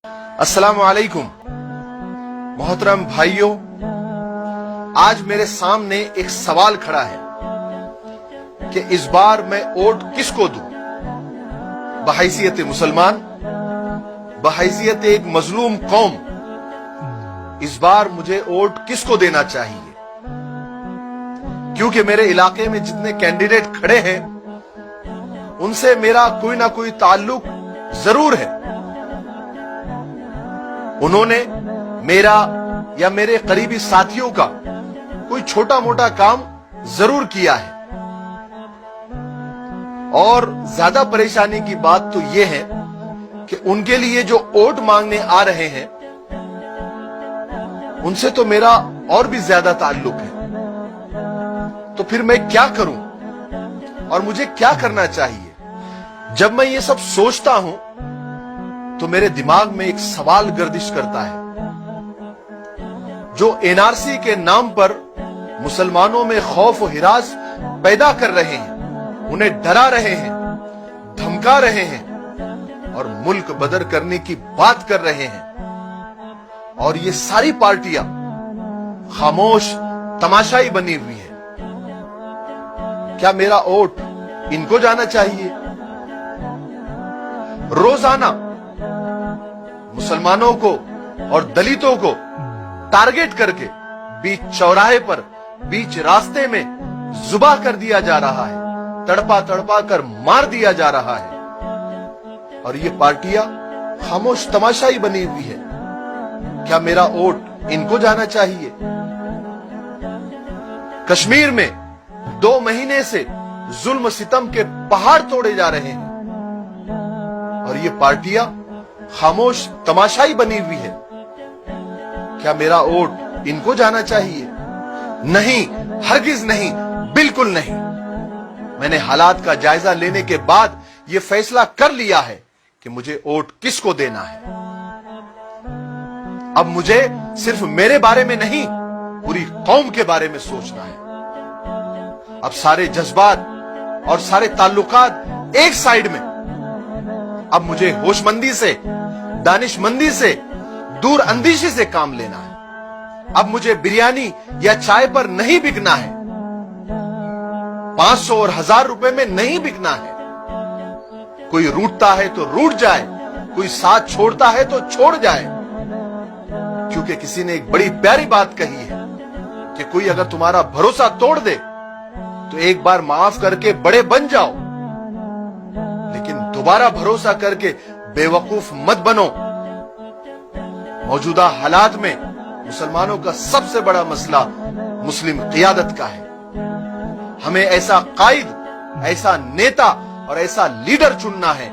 अस्सलाम वालेकुम। मोहतरम भाइयों, आज मेरे सामने एक सवाल खड़ा है कि इस बार मैं वोट किसको दूं। बहैसियत मुसलमान, बहैसियत एक मजलूम कौम, इस बार मुझे वोट किसको देना चाहिए? क्योंकि मेरे इलाके में जितने कैंडिडेट खड़े हैं उनसे मेरा कोई ना कोई ताल्लुक जरूर है। उन्होंने मेरा या मेरे करीबी साथियों का कोई छोटा मोटा काम जरूर किया है। और ज्यादा परेशानी की बात तो यह है कि उनके लिए जो वोट मांगने आ रहे हैं उनसे तो मेरा और भी ज्यादा ताल्लुक है। तो फिर मैं क्या करूं और मुझे क्या करना चाहिए? जब मैं ये सब सोचता हूं तो मेरे दिमाग में एक सवाल गर्दिश करता है। जो एनआरसी के नाम पर मुसलमानों में खौफ और हिरास पैदा कर रहे हैं, उन्हें डरा रहे हैं, धमका रहे हैं और मुल्क बदर करने की बात कर रहे हैं, और ये सारी पार्टियां खामोश तमाशाई बनी हुई है, क्या मेरा वोट इनको जाना चाहिए? रोजाना मुसलमानों को और दलितों को टारगेट करके बीच चौराहे पर, बीच रास्ते में जुबा कर दिया जा रहा है, तड़पा तड़पा कर मार दिया जा रहा है, और ये पार्टियां खामोश तमाशाई बनी हुई है। क्या मेरा वोट इनको जाना चाहिए? कश्मीर में 2 महीने से जुल्म सितम के पहाड़ तोड़े जा रहे हैं और ये पार्टियां खामोश तमाशाई बनी हुई है। क्या मेरा वोट इनको जाना चाहिए? नहीं, हरगिज नहीं, बिल्कुल नहीं। मैंने हालात का जायजा लेने के बाद यह फैसला कर लिया है कि मुझे वोट किसको देना है। अब मुझे सिर्फ मेरे बारे में नहीं, पूरी कौम के बारे में सोचना है। अब सारे जज्बात और सारे ताल्लुकात एक साइड में। अब मुझे होशमंदी से, दानिशमंदी से, दूर अंदेशी से काम लेना है। अब मुझे बिरयानी या चाय पर नहीं बिकना है, 500 और 1000 रुपए में नहीं बिकना है। कोई रूठता है तो रूठ जाए, कोई साथ छोड़ता है तो छोड़ जाए। क्योंकि किसी ने एक बड़ी प्यारी बात कही है कि कोई अगर तुम्हारा भरोसा तोड़ दे तो एक बार माफ करके बड़े बन जाओ, लेकिन दोबारा भरोसा करके बेवकूफ मत बनो। मौजूदा हालात में मुसलमानों का सबसे बड़ा मसला मुस्लिम क़ियादत का है। हमें ऐसा कायद, ऐसा नेता और ऐसा लीडर चुनना है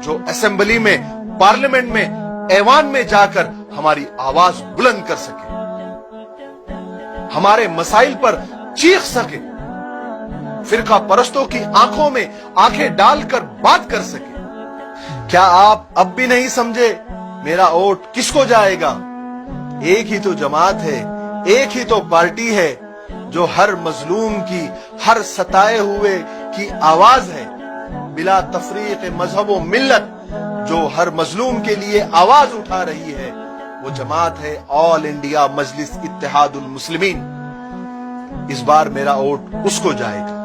जो असेंबली में, पार्लियामेंट में, ऐवान में जाकर हमारी आवाज बुलंद कर सके, हमारे मसाइल पर चीख सके, फिरका परस्तों की आंखों में आंखें डालकर बात कर सके। क्या आप अब भी नहीं समझे मेरा वोट किसको जाएगा? एक ही तो जमात है, एक ही तो पार्टी है जो हर मजलूम की, हर सताए हुए की आवाज है। बिला तफरीक मजहब व मिल्लत जो हर मजलूम के लिए आवाज उठा रही है, वो जमात है ऑल इंडिया मजलिस इत्तेहादुल मुस्लिमीन। इस बार मेरा वोट उसको जाएगा।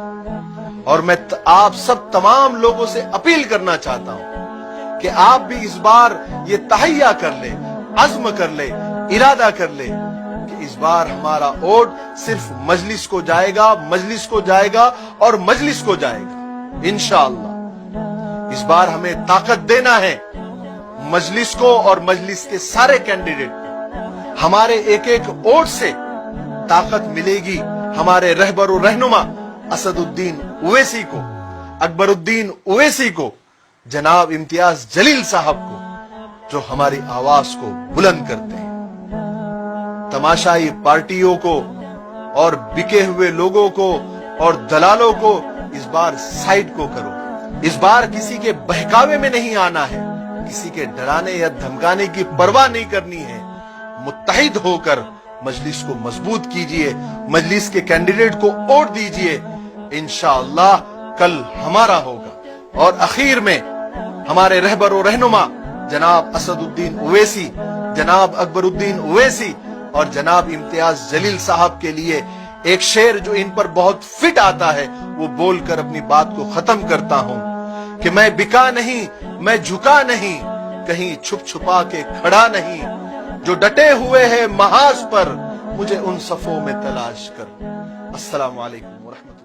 और मैं आप सब तमाम लोगों से अपील करना चाहता हूं कि आप भी इस बार ये तहैया कर ले, अज़्म कर ले, इरादा कर ले कि इस बार हमारा वोट सिर्फ मजलिस को जाएगा, मजलिस को जाएगा और मजलिस को जाएगा इंशाअल्लाह। इस बार हमें ताकत देना है मजलिस को और मजलिस के सारे कैंडिडेट को। हमारे एक एक वोट से ताकत मिलेगी हमारे रहबर और रहनुमा असदुद्दीन ओवैसी को, अकबरुद्दीन ओवैसी को, जनाब इम्तियाज जलील साहब को, जो हमारी आवाज को बुलंद करते हैं। तमाशाई पार्टियों को और बिके हुए लोगों को और दलालों को इस बार साइड को करो। इस बार किसी के बहकावे में नहीं आना है, किसी के डराने या धमकाने की परवाह नहीं करनी है। मुत्तहिद होकर मजलिस को मजबूत कीजिए, मजलिस के कैंडिडेट को वोट दीजिए। इंशाअल्लाह कल हमारा होगा। और आखिर में हमारे रहबर और रहनुमा जनाब असदुद्दीन ओवैसी, जनाब अकबरुद्दीन ओवैसी और जनाब इम्तियाज जलील साहब के लिए एक शेर जो इन पर बहुत फिट आता है वो बोलकर अपनी बात को खत्म करता हूं कि मैं बिका नहीं, मैं झुका नहीं, कहीं छुप छुपा के खड़ा नहीं, जो डटे हुए हैं महाज पर मुझे उन सफों में तलाश कर। अस्सलाम वालेकुम व रहमतुल्लाह।